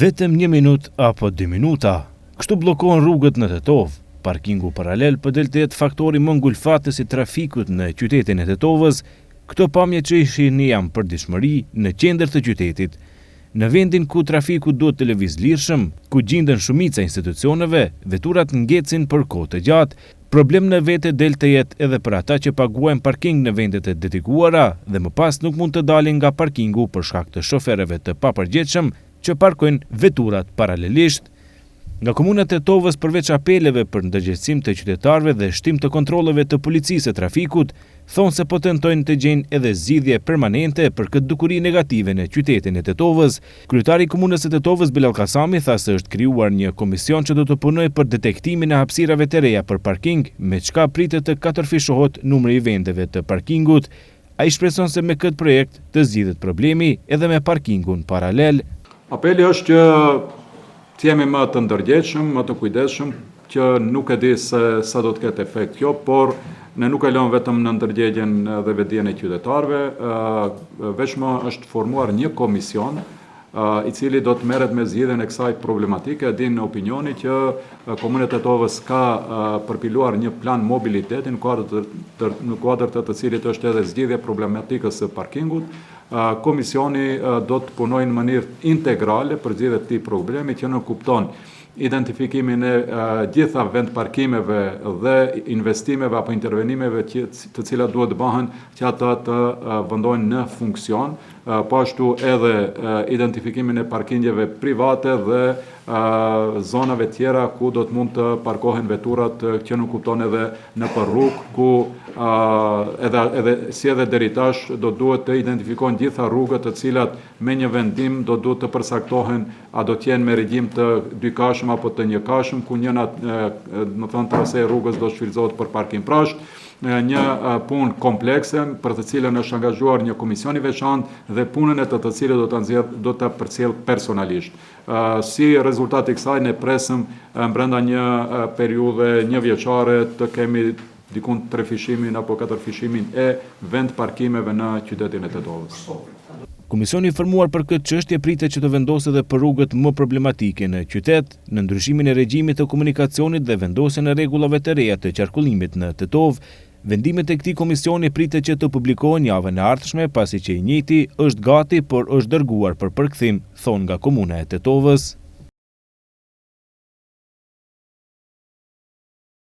Vetëm 1 minutë apo 2 minuta. Kështu bllokohen rrugët në Tetov. Parkingu paralel po del të jetë faktori më ngulfatës i trafikut në qytetin e Tetovës. Këto pamje që ishin jam për dishmëri në qendër të qytetit. Në vendin ku trafiku duhet të lëviz lirshëm, ku gjenden shumica institucioneve, veturat ngecin për kohë të gjatë. Problem në vete del të jetë edhe për ata që paguajnë parking në vendet e dedikuara dhe më pas nuk mund të dalin nga parkingu për shkak të shoferëve të papërgjegjshëm që parkojnë veturat paralelisht. Nga komuna e Tetovës, përveç apeleve për ndërgjegjësim të qytetarëve dhe shtim të kontrolleve të policisë së trafikut, thonë se po tentojnë të gjejnë edhe zgjidhje permanente për këtë dukuri negative në qytetin e Tetovës. Kryetari i komunës së Tetovës, Bilal Kasami, tha se është krijuar një komision që do të punojë për detektimin e hapësirave të reja për parking, me çka pritet të katërfishohet numri i vendeve të parkingut. Ai shpreson se me këtë projekt të zgjidhet problemi edhe me parkingun paralel. Apeli është që të jemi më të ndërgjegjshëm, më të kujdesshëm, që nuk e di se sa do të ketë efekt kjo, por ne nuk e lëm vetëm në ndërgjegjen dhe vetdijen e qytetarëve, veçmë është formuar një komision i cili do të merret me zgjidhjen e kësaj problematike. Din në opinioni që Komuna e Tetovës ka përpiluar një plan mobiliteti në kuadër të cilit është edhe zgjidhja problematikës së parkingut. Komisioni do të punojë në mënyrë integrale për zgjidhje të këtij problemi që nuk kupton identifikimin e gjitha vend parkimeve dhe investimeve apo intervenimeve të cilat duhet të bëhen që ata të vendohen në funksion, po ashtu edhe identifikimin e parkingeve private dhe zonave tjera ku do të mund të parkohen veturat që nuk kupton edhe në për rrugë, ku edhe deri tash do duhet të identifikohen gjitha rrugët të cilat me një vendim do duhet të përsaktohen, a do të jenë me regjim të dykashëm apo të njëkashëm, ku njëna, më thënë, trasë e rrugës do shfrytëzohet për parkim prasht. Një punë komplekse për të cilën është angazhuar një komision i veçantë dhe punën e të cilët do ta përcjell personalisht. Si rezultat i kësaj ne presim brenda një periudhe 1 vjeçare të kemi dikun 3 fishimin apo 4 fishimin e vend parkimeve në qytetin e Tetovës. Komisioni i formuar për këtë çështje pritet që të vendosë edhe për rrugët më problematike në qytet, në ndryshimin e regjimit të komunikacionit dhe vendosjen e rregullave të reja të qarkullimit në Tetov. Vendimet e këtij komisioni pritet që të publikohen javën e ardhshme, pasi që i njëjti është gati, por është dërguar për përkthim, thonë nga Komuna e Tetovës.